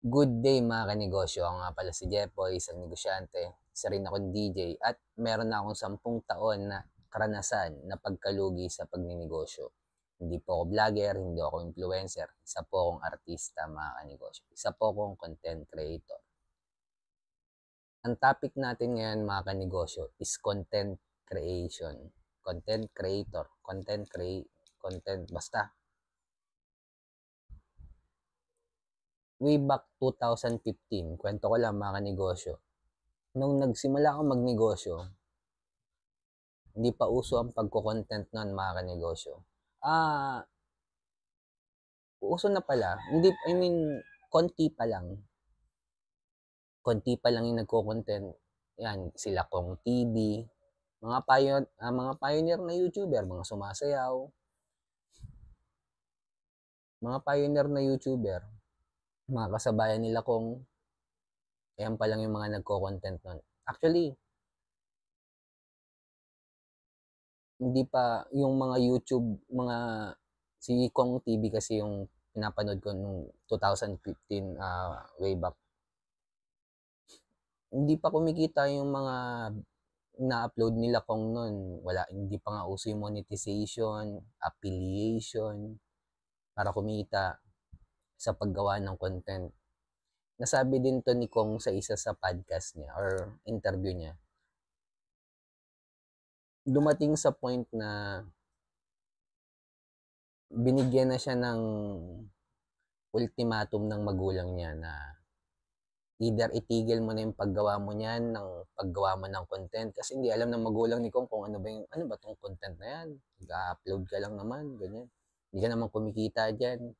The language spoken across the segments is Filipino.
Good day mga kanegosyo, ako nga pala si Jepoy, isang negosyante, isa rin akong DJ at meron na akong 10 taon na karanasan na pagkalugi sa pagninegosyo. Hindi po ako vlogger, hindi ako influencer, isa po akong artista mga kanegosyo, isa po akong content creator. Ang topic natin ngayon mga kanegosyo is content creation. Content creator, content, basta. Way back 2015, kwento ko lang mga kanegosyo, nung nagsimula akong magnegosyo, hindi pa uso ang pagko-content no'n mga kanegosyo. Ah, uso na pala, hindi I mean konti pa lang. Konti pa lang yung nagko-content. 'Yan, sila Kong TV, mga pioneer na YouTuber, mga pioneer na YouTuber, mga kasabayan nila Kong, ayan pa lang yung mga nagko-content no'n. Actually, hindi pa yung mga YouTube, si Kong TV kasi yung pinapanood ko nung 2015, way back. Hindi pa kumikita yung mga na-upload nila Kong nun. Wala, hindi pa nga uso yung monetization, affiliation, para kumita sa paggawa ng content. Nasabi din to ni Kong sa isa sa podcast niya or interview niya. Dumating sa point na binigyan na siya ng ultimatum ng magulang niya na either itigil mo na yung paggawa mo niyan, ng paggawa mo ng content, kasi hindi alam ng magulang ni Kong kung ano ba tong content na yan, nag-upload ka lang naman, ganyan, hindi ka naman kumikita dyan.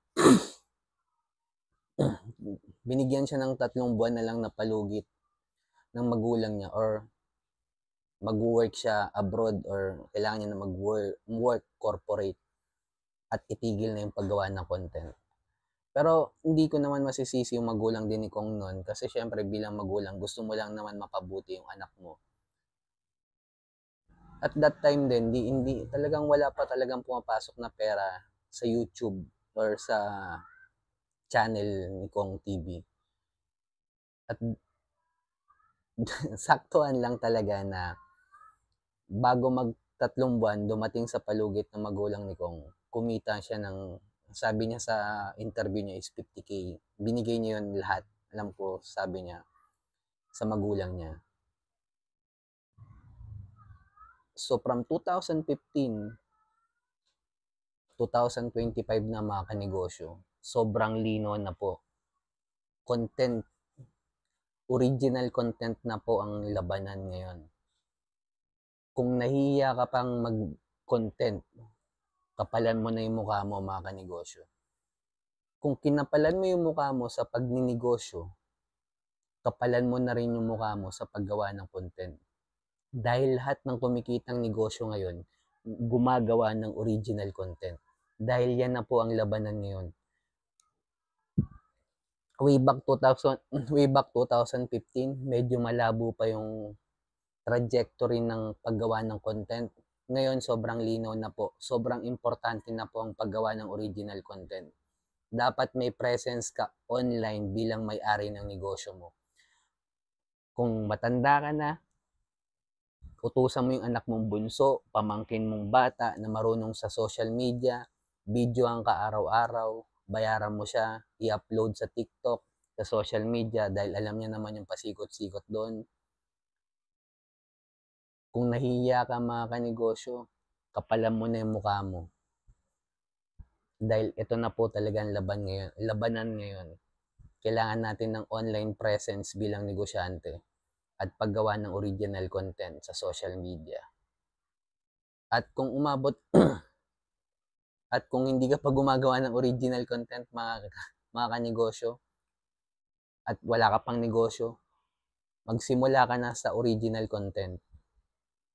Binigyan siya ng 3 buwan na lang na palugit ng magulang niya, or mag-work siya abroad, or kailangan niya na mag-work corporate at itigil na yung paggawa ng content. Pero hindi ko naman masisisi yung magulang din ni Kong noon, kasi syempre bilang magulang gusto mo lang naman mapabuti yung anak mo. At that time din, hindi talagang wala pa talagang pumapasok na pera sa YouTube or sa channel ni Kong TV. At saktuhan lang talaga na bago mag 3 buwan, dumating sa palugit ng magulang ni Kong, kumita siya ng, sabi niya sa interview niya is 50K. Binigay niya yun lahat. Alam ko, sabi niya sa magulang niya. So from 2015, 2025 na mga kanegosyo, sobrang lino na po. Content, original content na po ang labanan ngayon. Kung nahihiya ka pang mag-content, kapalan mo na yung mukha mo mga kanegosyo. Kung kinapalan mo yung mukha mo sa pagninegosyo, kapalan mo na rin yung mukha mo sa paggawa ng content. Dahil lahat ng kumikitang negosyo ngayon, gumagawa ng original content. Dahil yan na po ang labanan ngayon. Way back 2015, medyo malabo pa yung trajectory ng paggawa ng content. Ngayon, sobrang linaw na po. Sobrang importante na po ang paggawa ng original content. Dapat may presence ka online bilang may-ari ng negosyo mo. Kung matanda ka na, utusan mo yung anak mong bunso, pamangkin mong bata na marunong sa social media, videoan ka araw-araw, bayaran mo siya, i-upload sa TikTok, sa social media, dahil alam niya naman yung pasikot-sikot doon. Kung nahihiya ka mga kanegosyo, kapalan mo na yung mukha mo. Dahil ito na po talaga ang labanan ngayon. Kailangan natin ng online presence bilang negosyante at paggawa ng original content sa social media. At kung umabot at kung hindi ka pa gumagawa ng original content mga kanegosyo, at wala ka pang negosyo, magsimula ka na sa original content.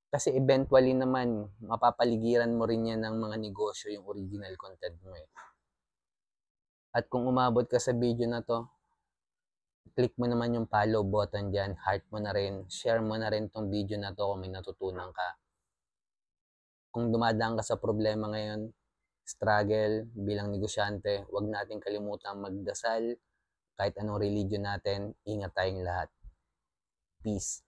Kasi eventually naman, mapapaligiran mo rin yan ng mga negosyo yung original content mo eh. At kung umabot ka sa video na to, click mo naman yung follow button dyan, heart mo na rin, share mo na rin tong video na to kung may natutunan ka. Kung dumadaan ka sa problema ngayon, struggle bilang negosyante, huwag natin kalimutang magdasal, kahit anong religion natin, ingat tayong lahat. Peace.